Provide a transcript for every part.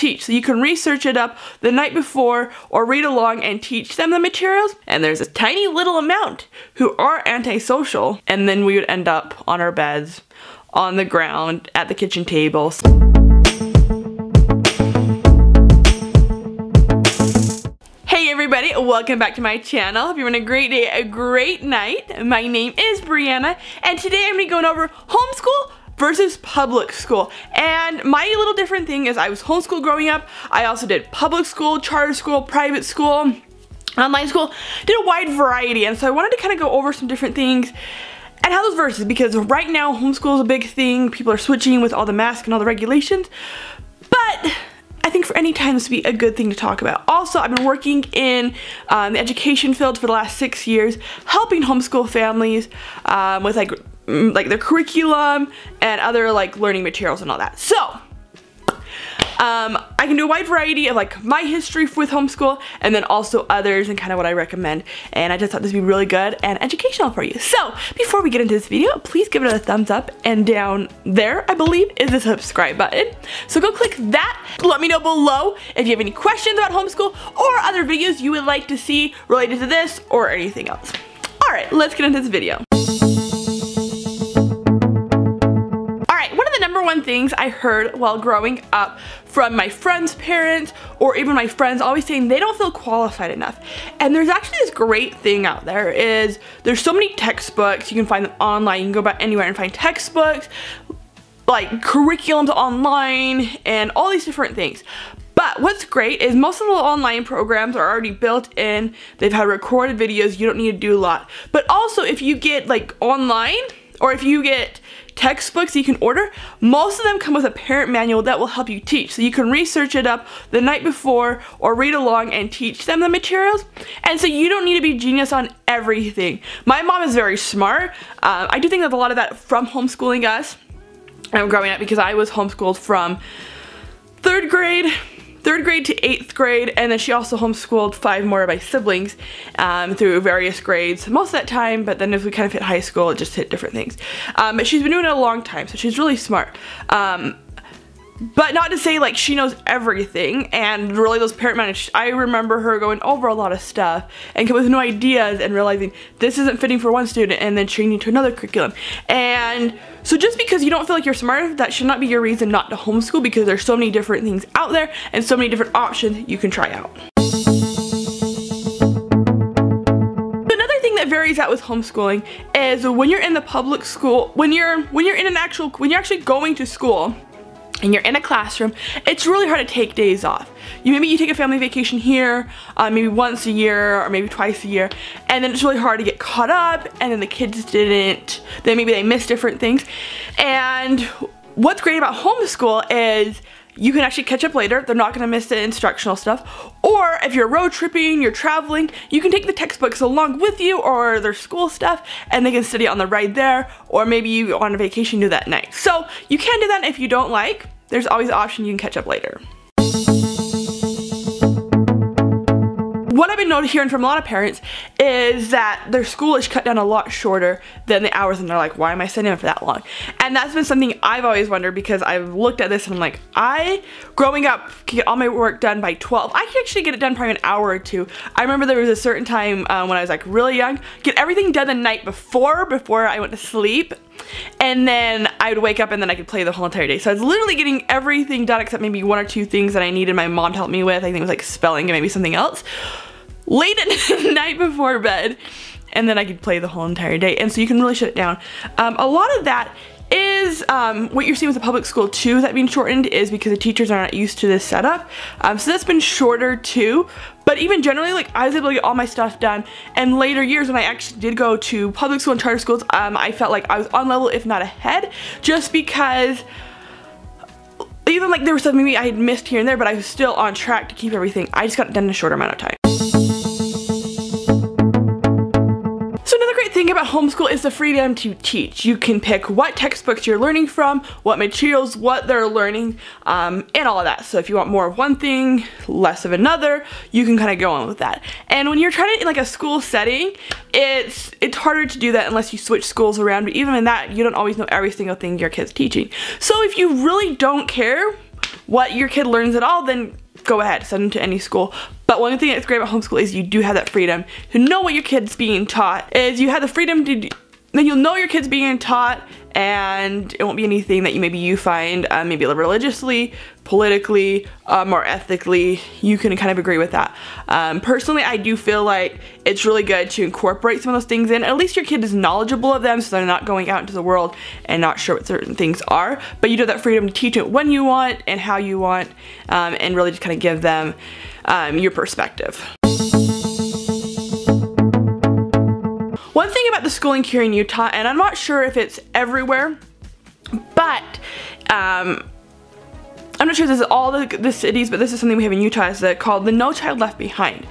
teach. So you can research it up the night before or read along and teach them the materials. And there's a tiny little amount who are antisocial, and then we would end up on our beds, on the ground, at the kitchen tables. Hey everybody, welcome back to my channel. Hope you're having a great day, a great night. My name is Brianna, and today I'm going to be going over homeschool versus public school. And my little different thing is I was homeschooled growing up. I also did public school, charter school, private school, online school, did a wide variety. And so I wanted to kind of go over some different things and how those versus, because right now homeschool is a big thing. People are switching with all the masks and all the regulations. But I think for any time this would be a good thing to talk about. Also, I've been working in the education field for the last 6 years, helping homeschool families with like their curriculum and other like learning materials and all that. So I can do a wide variety of like my history with homeschool and then also others and kind of what I recommend, and I just thought this would be really good and educational for you. So before we get into this video, please give it a thumbs up, and down there I believe is the subscribe button, so go click that. Let me know below if you have any questions about homeschool or other videos you would like to see related to this or anything else. Alright, let's get into this video. Number one things I heard while growing up from my friends' parents or even my friends always saying they don't feel qualified enough. And there's actually this great thing out there is there's so many textbooks, you can find them online, you can go about anywhere and find textbooks, like curriculums online and all these different things. But what's great is most of the online programs are already built in, they've had recorded videos, you don't need to do a lot. But also if you get like online or if you get textbooks you can order, most of them come with a parent manual that will help you teach. So you can research it up the night before or read along and teach them the materials. And so you don't need to be genius on everything. My mom is very smart. I do think that a lot of that from homeschooling us growing up, because I was homeschooled from third grade to 8th grade, and then she also homeschooled 5 more of my siblings through various grades most of that time, but then as we kind of hit high school it just hit different things. But she's been doing it a long time, so she's really smart. But not to say like she knows everything, and really those parent managed, I remember her going over a lot of stuff and coming with new ideas and realizing this isn't fitting for one student and then changing to another curriculum. And so just because you don't feel like you're smart, that should not be your reason not to homeschool, because there's so many different things out there and so many different options you can try out. Another thing that varies out with homeschooling is when you're in the public school, when you're actually going to school and you're in a classroom, it's really hard to take days off. Maybe you take a family vacation here, maybe once a year or maybe twice a year, and then it's really hard to get caught up, and then the kids didn't, then maybe they missed different things. And what's great about homeschool is you can actually catch up later. They're not going to miss the instructional stuff. Or if you're road tripping, you're traveling, you can take the textbooks along with you or their school stuff, and they can study on the ride there, or maybe you on a vacation do that night. So you can do that if you don't like. There's always the option you can catch up later. What I've been hearing from a lot of parents is that their school is cut down a lot shorter than the hours, and they're like, why am I sitting in for that long? And that's been something I've always wondered, because I've looked at this and I'm like, growing up, could get all my work done by 12. I could actually get it done probably an hour or two. I remember there was a certain time when I was like really young, get everything done the night before I went to sleep. And then I would wake up and then I could play the whole entire day. So I was literally getting everything done except maybe 1 or 2 things that I needed my mom to help me with. I think it was like spelling and maybe something else. Late at night before bed, and then I could play the whole entire day. And so you can really shut it down. A lot of that is what you're seeing with the public school too, that being shortened, is because the teachers are not used to this setup. So that's been shorter too. But even generally, like, I was able to get all my stuff done. And later years when I actually did go to public school and charter schools, I felt like I was on level, if not ahead, just because even like there was stuff maybe I had missed here and there, but I was still on track to keep everything. I just got it done in a shorter amount of time. Thing about homeschool is the freedom to teach. You can pick what textbooks you're learning from, what materials, what they're learning, and all of that. So if you want more of one thing, less of another, you can kind of go on with that. And when you're trying to in like a school setting, it's harder to do that unless you switch schools around. But even in that, you don't always know every single thing your kid's teaching. So if you really don't care what your kid learns at all, then go ahead, send them to any school. But one thing that's great about homeschool is you do have that freedom to know what your kid's being taught. Is you have the freedom to, then you'll know your kid's being taught, and it won't be anything that you find maybe religiously, politically, or ethically. You can kind of agree with that. Personally, I do feel like it's really good to incorporate some of those things in. At least your kid is knowledgeable of them, so they're not going out into the world and not sure what certain things are. But you do have that freedom to teach it when you want and how you want, and really just kind of give them your perspective. One thing about the schooling here in Utah, and I'm not sure if it's everywhere, but I'm not sure this is all the cities, but this is something we have in Utah, is called the No Child Left Behind.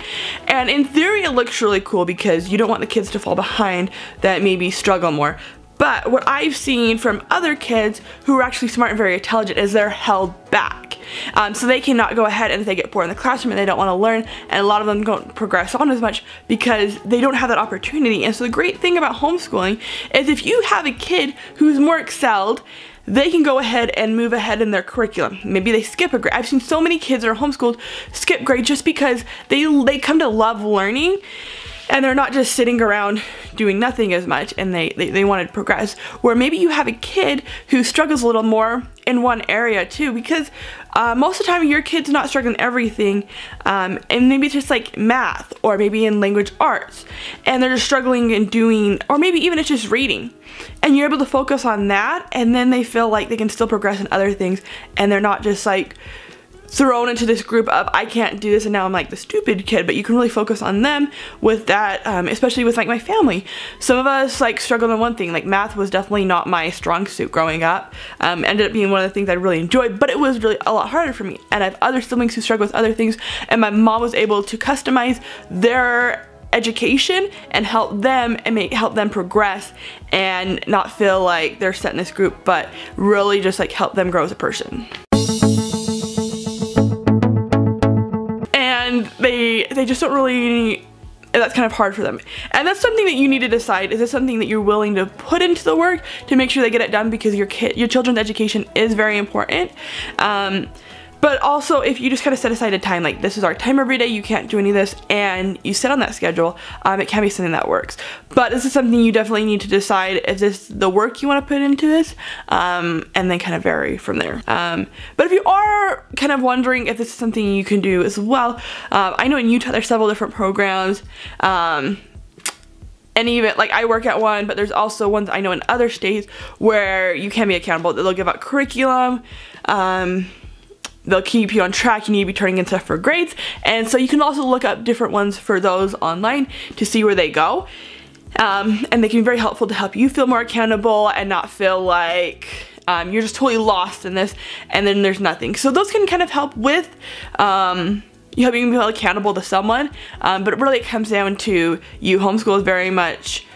And in theory it looks really cool because you don't want the kids to fall behind that maybe struggle more. But what I've seen from other kids who are actually smart and very intelligent is they're held back. So they cannot go ahead, and if they get bored in the classroom and they don't want to learn, and a lot of them don't progress on as much because they don't have that opportunity. And so the great thing about homeschooling is if you have a kid who's more excelled, they can go ahead and move ahead in their curriculum. Maybe they skip a grade. I've seen so many kids that are homeschooled skip grade just because they come to love learning, and they're not just sitting around doing nothing as much, and they want to progress. Where maybe you have a kid who struggles a little more in one area too, because most of the time your kid's not struggling everything, and maybe it's just like math, or maybe in language arts, and they're just struggling in doing, or maybe even it's just reading. And you're able to focus on that, and then they feel like they can still progress in other things, and they're not just like thrown into this group of I can't do this and now I'm like the stupid kid. But you can really focus on them with that, especially with like my family. Some of us like struggled on one thing, like math was definitely not my strong suit growing up. Ended up being one of the things I really enjoyed, but it was really a lot harder for me. And I have other siblings who struggle with other things, and my mom was able to customize their education and help them and help them progress and not feel like they're set in this group, but really just like help them grow as a person. And they just don't really, that's kind of hard for them. And that's something that you need to decide. Is this something that you're willing to put into the work to make sure they get it done? Because your children's education is very important. But also, if you just kind of set aside a time, like this is our time every day, you can't do any of this, and you set on that schedule, it can be something that works. But this is something you definitely need to decide if this is the work you want to put into this, and then kind of vary from there. But if you are kind of wondering if this is something you can do as well, I know in Utah there's several different programs, and even like I work at one, but there's also ones I know in other states where you can be accountable. They'll give out curriculum, they'll keep you on track. You need to be turning in stuff for grades, and so you can also look up different ones for those online to see where they go, and they can be very helpful to help you feel more accountable and not feel like you're just totally lost in this and then there's nothing. So those can kind of help with you helping feel accountable to someone, but really it comes down to you. Homeschool is very much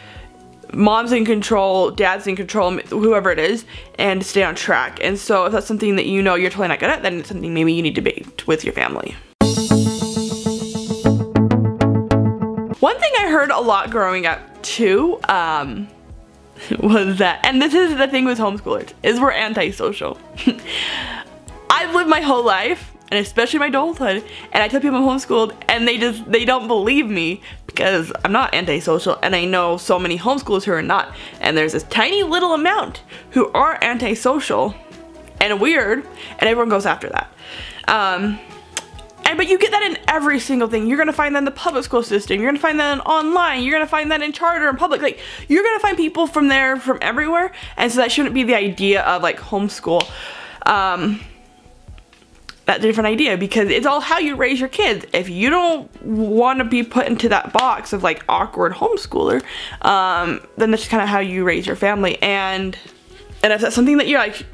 mom's in control, dad's in control, whoever it is, and stay on track. And so if that's something that you know you're totally not good at, then it's something maybe you need to debate with your family. One thing I heard a lot growing up too was that, and this is the thing with homeschoolers, is we're antisocial. I've lived my whole life, and especially my adulthood, and I tell people I'm homeschooled, and they don't believe me because I'm not antisocial, and I know so many homeschoolers who are not, and there's this tiny little amount who are antisocial and weird, and everyone goes after that. But you get that in every single thing. You're gonna find that in the public school system, you're gonna find that in online, you're gonna find that in charter and public, like you're gonna find people from there, from everywhere, and so that shouldn't be the idea of like homeschool. That different idea, because it's all how you raise your kids. If you don't want to be put into that box of like awkward homeschooler, then that's just kind of how you raise your family. And if that's something that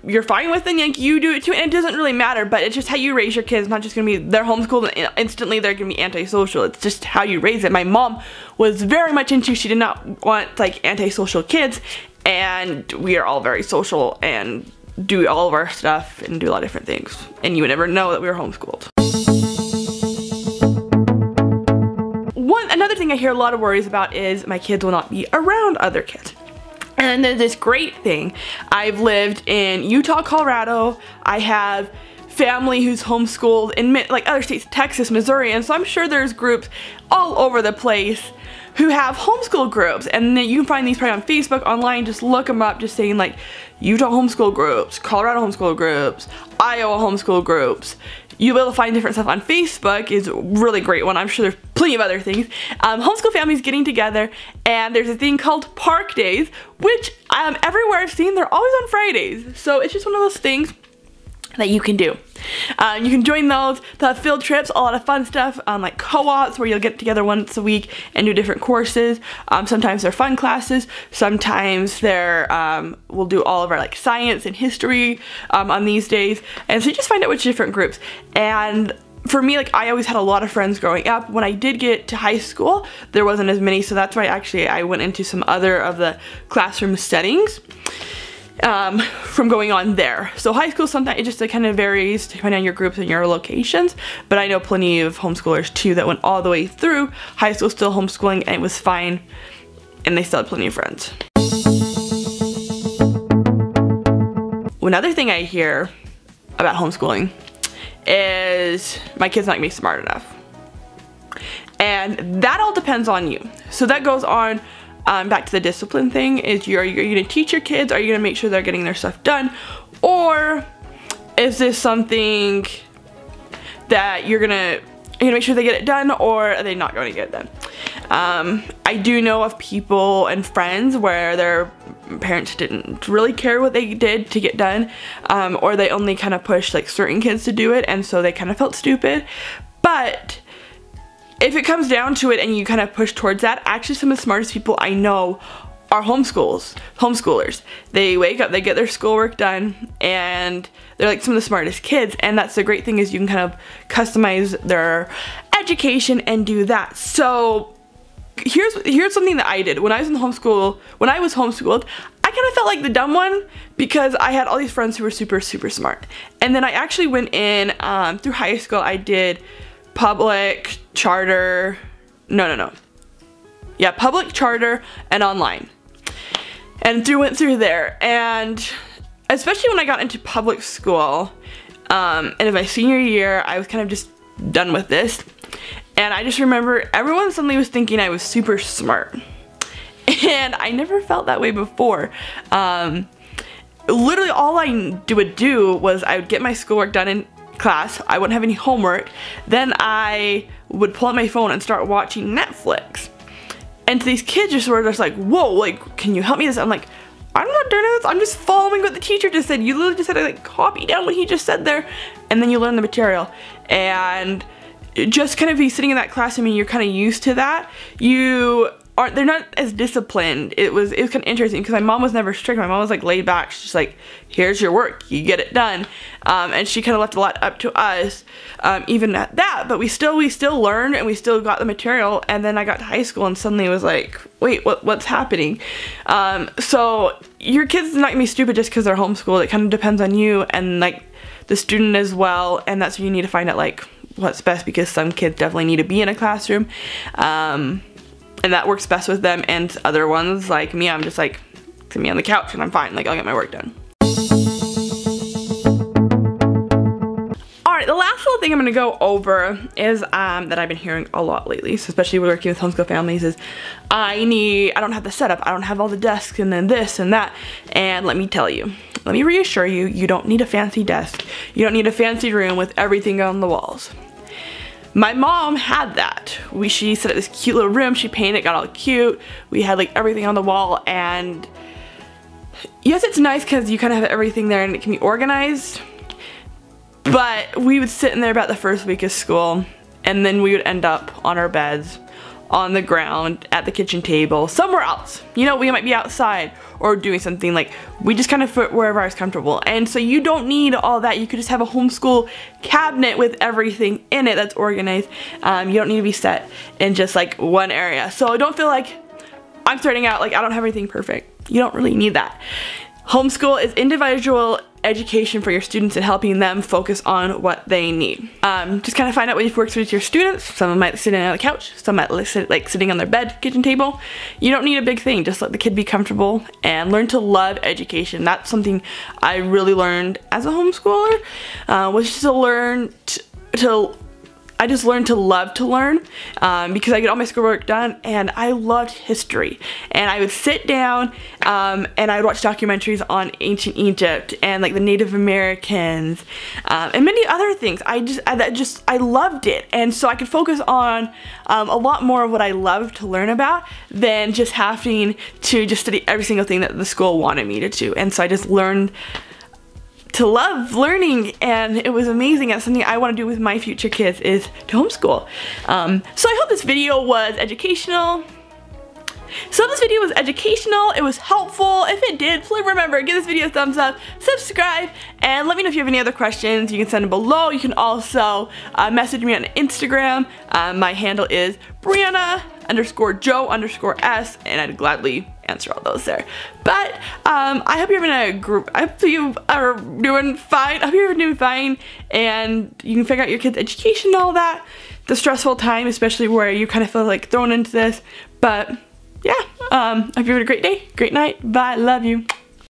you're fine with, then like you do it too, and it doesn't really matter. But it's just how you raise your kids. It's not just gonna be they're homeschooled and instantly they're gonna be antisocial. It's just how you raise it. My mom was very much into, she did not want like antisocial kids, and we are all very social and do all of our stuff and do a lot of different things, and you would never know that we were homeschooled. Another thing I hear a lot of worries about is my kids will not be around other kids. And there's this great thing. I've lived in Utah, Colorado. I have family who's homeschooled in like other states, Texas, Missouri, and so I'm sure there's groups all over the place who have homeschool groups, and then you can find these probably on Facebook, online, just look them up, just saying like Utah homeschool groups, Colorado homeschool groups, Iowa homeschool groups. You'll be able to find different stuff on Facebook. Is a really great one. I'm sure there's plenty of other things. Homeschool families getting together, and there's a thing called park days, which everywhere I've seen, they're always on Fridays. So it's just one of those things that you can do. You can join those. They'll have field trips, a lot of fun stuff, like co-ops where you'll get together once a week and do different courses. Sometimes they're fun classes, sometimes they're we'll do all of our like science and history on these days, and so you just find out which different groups. And for me, like, I always had a lot of friends growing up. When I did get to high school, there wasn't as many, so that's why actually I went into some other of the classroom settings from going on there. So high school, sometimes it just kind of varies depending on your groups and your locations, but I know plenty of homeschoolers too that went all the way through high school still homeschooling, and it was fine, and they still had plenty of friends. Another thing I hear about homeschooling is my kid's not gonna be smart enough, and that all depends on you. So that goes on back to the discipline thing. Is are you gonna teach your kids? Are you gonna make sure they're getting their stuff done? Or is this something that you're gonna make sure they get it done, or are they not going to get it done? I do know of people and friends where their parents didn't really care what they did to get done, or they only kind of pushed like certain kids to do it, and so they kind of felt stupid. But if it comes down to it and you kind of push towards that, actually some of the smartest people I know are homeschoolers. They wake up, they get their schoolwork done, and they're like some of the smartest kids. And that's the great thing, is you can kind of customize their education and do that. So here's something that I did when I was homeschooled. I kind of felt like the dumb one because I had all these friends who were super smart. And then I actually went in through high school. I did public, charter, public, charter, and online, and went through there. And especially when I got into public school, and in my senior year, I was kind of just done with this, and I just remember everyone suddenly was thinking I was super smart, and I never felt that way before. Literally all I would do was I would get my schoolwork done in class, I wouldn't have any homework, then I would pull out my phone and start watching Netflix. And these kids just were just like, whoa, like, can you help me this? I'm like, I'm not doing this, I'm just following what the teacher just said. You literally just had to like copy down what he just said there, and then you learn the material. And just kind of be sitting in that classroom and you're kind of used to that, they're not as disciplined. It was kind of interesting because my mom was never strict. My mom was like laid back. She's just like, here's your work, you get it done. And she kind of left a lot up to us, even at that. But we still learned, and we still got the material. And then I got to high school and suddenly it was like, wait, what's happening? So your kid's not gonna be stupid just because they're homeschooled. It kind of depends on you and like the student as well. And that's where you need to find out like what's best, because some kids definitely need to be in a classroom. And that works best with them, and other ones like me, I'm just like, sit me on the couch and I'm fine, like I'll get my work done. Alright, the last little thing I'm going to go over is that I've been hearing a lot lately, so especially working with homeschool families, is I don't have the setup, I don't have all the desks and then this and that. And let me tell you, let me reassure you, you don't need a fancy desk, you don't need a fancy room with everything on the walls. My mom had that. She set up this cute little room, she painted it, got all cute, we had like everything on the wall, and yes, it's nice because you kind of have everything there and it can be organized, but we would sit in there about the first week of school, and then we would end up on our beds, on the ground, at the kitchen table, somewhere else. You know, we might be outside or doing something, like we just kind of fit wherever I was comfortable. And so you don't need all that. You could just have a homeschool cabinet with everything in it that's organized. You don't need to be set in just like one area. So don't feel like I'm starting out like I don't have everything perfect. You don't really need that. Homeschool is individual education for your students and helping them focus on what they need. Just kind of find out what works with your students. Some might sit on the couch, some might like sitting on their bed, kitchen table. You don't need a big thing, just let the kid be comfortable and learn to love education. That's something I really learned as a homeschooler, was just to learn I just learned to love to learn because I get all my schoolwork done, and I loved history. And I would sit down and I would watch documentaries on ancient Egypt and like the Native Americans and many other things. I loved it, and so I could focus on a lot more of what I loved to learn about than just having to just study every single thing that the school wanted me to do. And so I just learned to love learning, and it was amazing. That's something I want to do with my future kids, is to homeschool. So I hope this video was educational. It was helpful. If it did, please remember, give this video a thumbs up, subscribe, and let me know if you have any other questions. You can send them below. You can also message me on Instagram. My handle is Brianna_Jo_S, and I'd gladly answer all those there. But I hope you're having a group. I hope you are doing fine. I hope you're doing fine, and you can figure out your kids' education and all that. It's a stressful time, especially where you kind of feel like thrown into this. But yeah, I hope you have a great day, great night. Bye, love you.